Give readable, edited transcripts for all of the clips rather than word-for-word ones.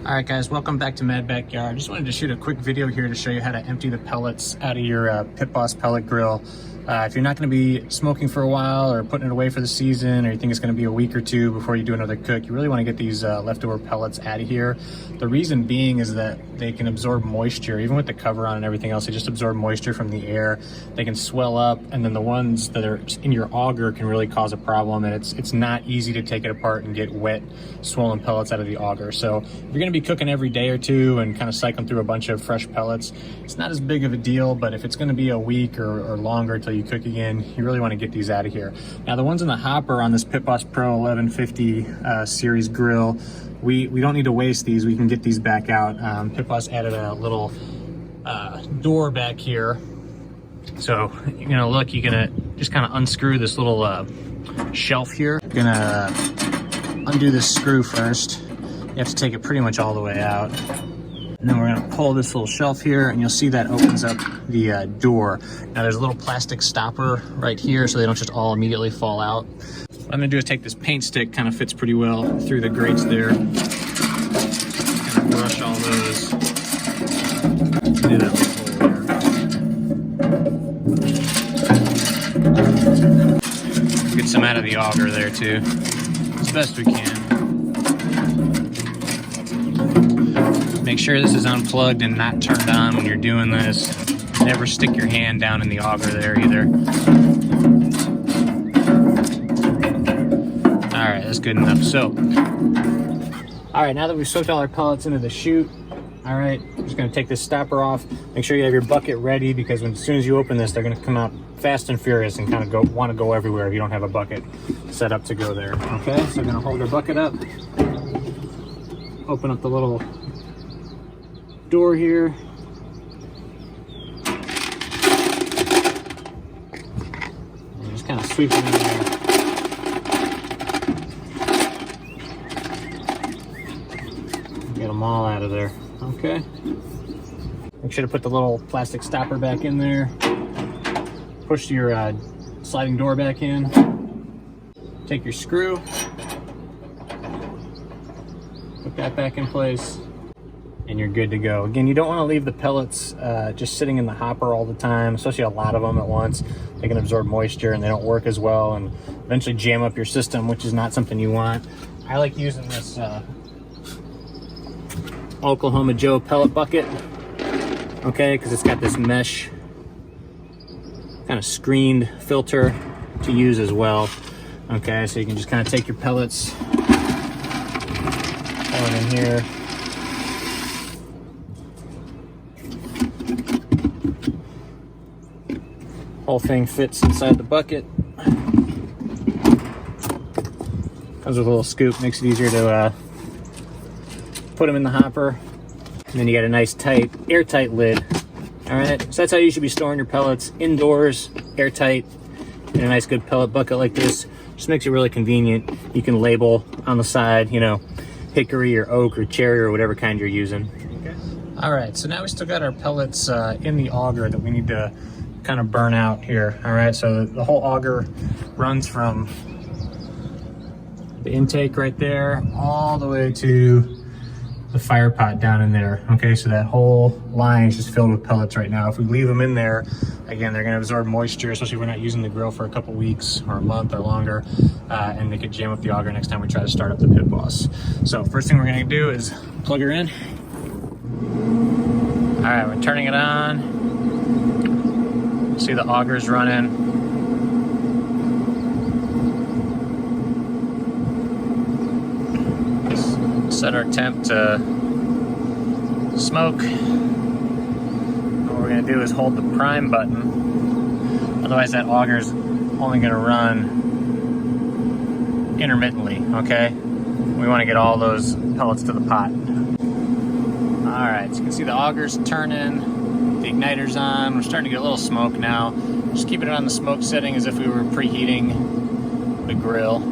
All right, guys, welcome back to Mad Backyard. Just wanted to shoot a quick video here to show you how to empty the pellets out of your Pit Boss pellet grill. If you're not going to be smoking for a while or putting it away for the season, or you think it's going to be a week or two before you do another cook, you really want to get these leftover pellets out of here. The reason being is that they can absorb moisture. Even with the cover on and everything else, they just absorb moisture from the air. They can swell up, and then the ones that are in your auger can really cause a problem, and it's not easy to take it apart and get wet, swollen pellets out of the auger. So if you're going to be cooking every day or two and kind of cycling through a bunch of fresh pellets, it's not as big of a deal. But if it's going to be a week or longer until you cook again, you really want to get these out of here. Now, the ones in the hopper on this Pit Boss Pro 1150 series grill, we don't need to waste these. We can get these back out. Pit Boss added a little door back here. So you're gonna look, you're gonna just kind of unscrew this little shelf here. You're gonna undo this screw first. You have to take it pretty much all the way out. And then we're gonna pull this little shelf here, and you'll see that opens up the door. Now there's a little plastic stopper right here so they don't just all immediately fall out. What I'm gonna do is take this paint stick, kind of fits pretty well through the grates there. Kind of brush all those into that little hole there. Get some out of the auger there too, as best we can. Make sure this is unplugged and not turned on when you're doing this. Never stick your hand down in the auger there either. All right, that's good enough. So, all right, now that we've soaked all our pellets into the chute, all right, I'm just gonna take this stopper off. Make sure you have your bucket ready, because as soon as you open this, they're gonna come out fast and furious and kind of want to go everywhere if you don't have a bucket set up to go there. Okay, so we're gonna hold our bucket up, open up the little door here. And just kind of sweep it in there. Get them all out of there. Okay. Make sure to put the little plastic stopper back in there. Push your sliding door back in. Take your screw. Put that back in place. And you're good to go. Again, you don't want to leave the pellets just sitting in the hopper all the time, especially a lot of them at once. They can absorb moisture and they don't work as well and eventually jam up your system, which is not something you want. I like using this Oklahoma Joe pellet bucket, okay, because it's got this mesh kind of screened filter to use as well. Okay, so you can just kind of take your pellets, pour it in here. Whole thing fits inside the bucket. Comes with a little scoop, makes it easier to put them in the hopper. And then you got a nice tight, airtight lid. All right, so that's how you should be storing your pellets, indoors, airtight, in a nice good pellet bucket like this. Just makes it really convenient. You can label on the side, you know, hickory or oak or cherry or whatever kind you're using. Okay. All right, so now we still got our pellets in the auger that we need to kind of burn out here. All right, so the whole auger runs from the intake right there all the way to the fire pot down in there. Okay, so that whole line is just filled with pellets right now. If we leave them in there, again, they're gonna absorb moisture, especially if we're not using the grill for a couple weeks or a month or longer, and they could jam up the auger next time we try to start up the Pit Boss. So first thing we're gonna do is plug her in. All right, we're turning it on. See the auger's running. Set our temp to smoke. What we're gonna do is hold the prime button. Otherwise that auger's only gonna run intermittently, okay? We wanna get all those pellets to the pot. All right, so you can see the auger's turning. The igniter's on. We're starting to get a little smoke now. Just keeping it on the smoke setting as if we were preheating the grill.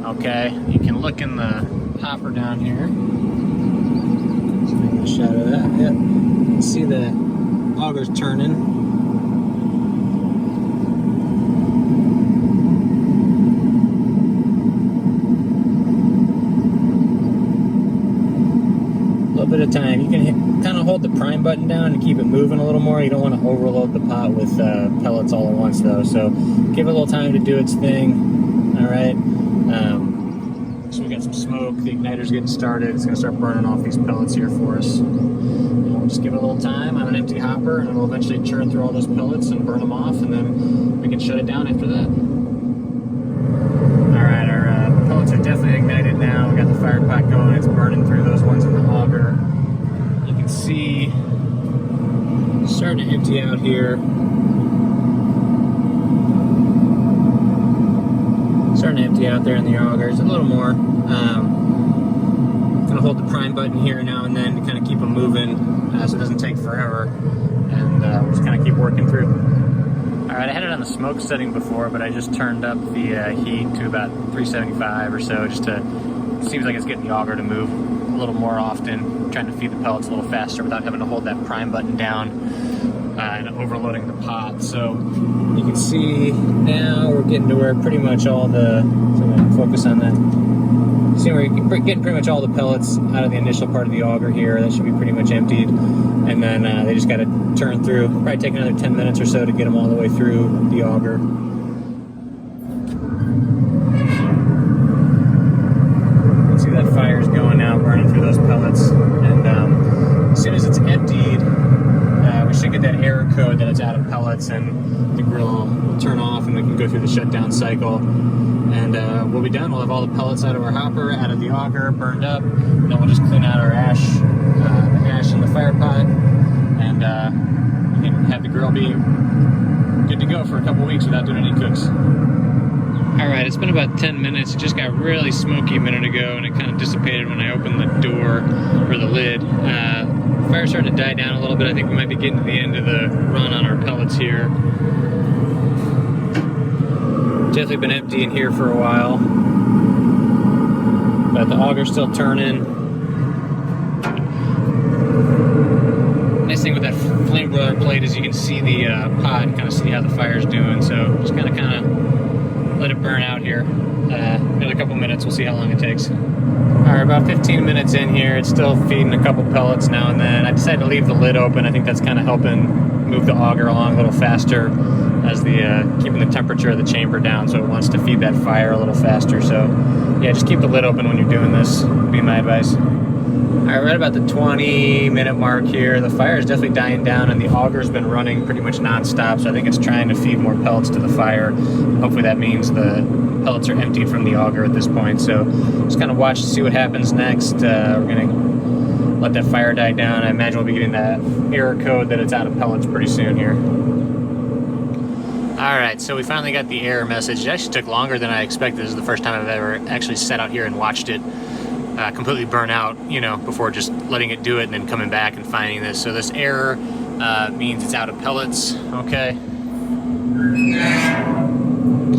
Okay, you can look in the hopper down here. Let's make a shot of that. Yep. You can see the auger's turning. bit of time. You can kind of hold the prime button down to keep it moving a little more. You don't want to overload the pot with pellets all at once though, so give it a little time to do its thing. All right. So we got some smoke, the igniter's getting started. It's gonna start burning off these pellets here for us. And we'll just give it a little time on an empty hopper, and it'll eventually churn through all those pellets and burn them off, and then we can shut it down after that. All right, our pellets are definitely ignited now. We got the fire pot going. It's burning through those ones in the auger. You can see it's starting to empty out here. Starting to empty out there in the augers a little more. Gonna hold the prime button here now and then to kind of keep them moving so it doesn't take forever, and we'll just kind of keep working through. All right, I had it on the smoke setting before, but I just turned up the heat to about 375 or so, just to, it seems like it's getting the auger to move a little more often, trying to feed the pellets a little faster without having to hold that prime button down and overloading the pot. So you can see now we're getting to where pretty much all the, so I'm gonna focus on that. See, we're getting pretty much all the pellets out of the initial part of the auger here. That should be pretty much emptied. And then they just gotta turn through, probably take another 10 minutes or so to get them all the way through the auger. You can see that fire's going now, burning through those pellets. And as soon as it's emptied, we should get that error code that it's out of pellets, and the grill will turn off and we can go through the shutdown cycle. And we'll be done. We'll have all the pellets out of our hopper, out of the auger, burned up. Then we'll just clean out our ash, the ash in the fire pot, and we can have the grill be good to go for a couple weeks without doing any cooks. All right, it's been about 10 minutes. It just got really smoky a minute ago, and it kind of dissipated when I opened the door, or the lid. Fire's starting to die down a little bit. I think we might be getting to the end of the run on our pellets here. Definitely been empty in here for a while, but the auger's still turning. Nice thing with that flame broiler plate is you can see the pot and kind of see how the fire's doing. So just kind of let it burn out here. Another couple minutes, we'll see how long it takes. All right, about 15 minutes in here. It's still feeding a couple pellets now and then. I decided to leave the lid open. I think that's kind of helping move the auger along a little faster, as the keeping the temperature of the chamber down, so it wants to feed that fire a little faster. So yeah, just keep the lid open when you're doing this, would be my advice. All right, right about the 20-minute mark here. The fire is definitely dying down, and the auger's been running pretty much non-stop, so I think it's trying to feed more pellets to the fire. Hopefully that means the pellets are emptied from the auger at this point. So just kind of watch to see what happens next. We're gonna let that fire die down. I imagine we'll be getting that error code that it's out of pellets pretty soon here. All right, so we finally got the error message. It actually took longer than I expected. This is the first time I've ever actually sat out here and watched it completely burn out, you know, before just letting it do it and then coming back and finding this. So this error means it's out of pellets, okay?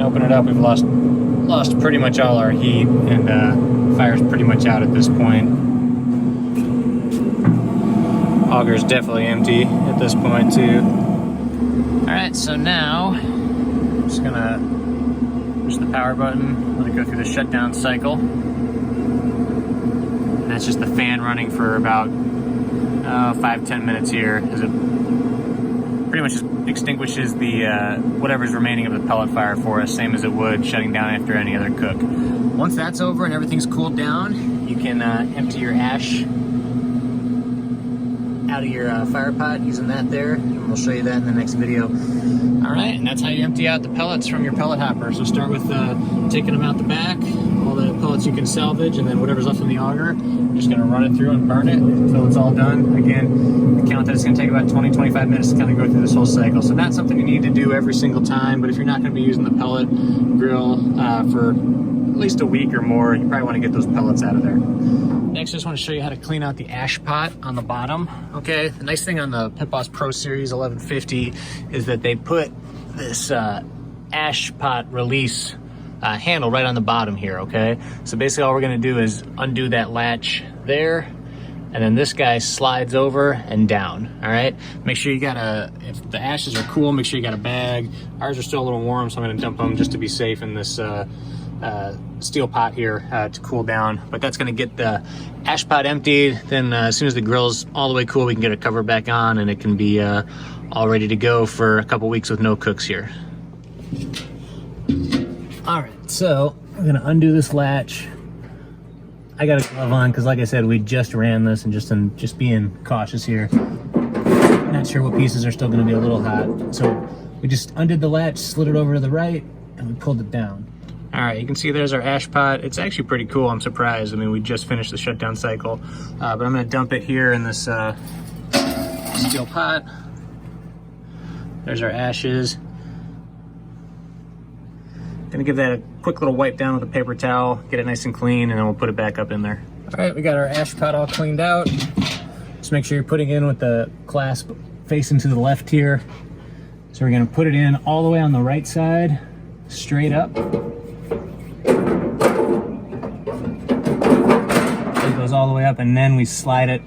Open it up, we've lost pretty much all our heat, and fire's pretty much out at this point. Auger's definitely empty at this point too. All right, so now I'm just gonna push the power button, let it go through the shutdown cycle. And that's just the fan running for about 5-10 minutes here, as it pretty much just extinguishes the whatever's remaining of the pellet fire for us, same as it would shutting down after any other cook. Once that's over and everything's cooled down, you can empty your ash out of your fire pot using that there, and we'll show you that in the next video. All right, and that's how you empty out the pellets from your pellet hopper. So start with taking them out the back, all the pellets you can salvage, and then whatever's left in the auger, you're just gonna run it through and burn it until it's all done. Again, the count that it's gonna take about 20-25 minutes to kind of go through this whole cycle. So not something you need to do every single time, but if you're not gonna be using the pellet grill for at least a week or more, you probably wanna get those pellets out of there. Next, I just want to show you how to clean out the ash pot on the bottom. Okay, the nice thing on the Pit Boss Pro Series 1150 is that they put this ash pot release handle right on the bottom here, okay? So basically all we're gonna do is undo that latch there, and then this guy slides over and down, all right? Make sure you got if the ashes are cool, make sure you got a bag. Ours are still a little warm, so I'm gonna dump them just to be safe in this steel pot here to cool down, but that's going to get the ash pot emptied. Then as soon as the grill's all the way cool, we can get a cover back on and it can be all ready to go for a couple weeks with no cooks here. All right, so I'm gonna undo this latch. I got a glove on because, like I said, we just ran this and just being cautious here. Not sure what pieces are still gonna be a little hot. So we just undid the latch, slid it over to the right, and we pulled it down. All right, you can see there's our ash pot. It's actually pretty cool, I'm surprised. I mean, we just finished the shutdown cycle, but I'm gonna dump it here in this steel pot. There's our ashes. Gonna give that a quick little wipe down with a paper towel, get it nice and clean, and then we'll put it back up in there. All right, we got our ash pot all cleaned out. Just make sure you're putting in with the clasp facing to the left here. So we're gonna put it in all the way on the right side, straight up. It goes all the way up, and then we slide it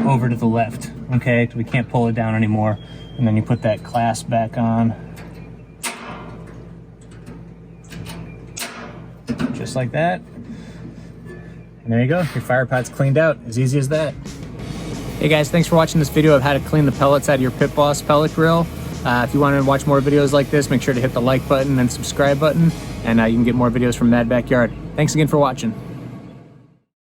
over to the left, okay? We can't pull it down anymore. And then you put that clasp back on. Just like that. And there you go, your fire pot's cleaned out, as easy as that. Hey guys, thanks for watching this video of how to clean the pellets out of your Pit Boss pellet grill. If you want to watch more videos like this, make sure to hit the like button and subscribe button, and you can get more videos from Mad Backyard. Thanks again for watching.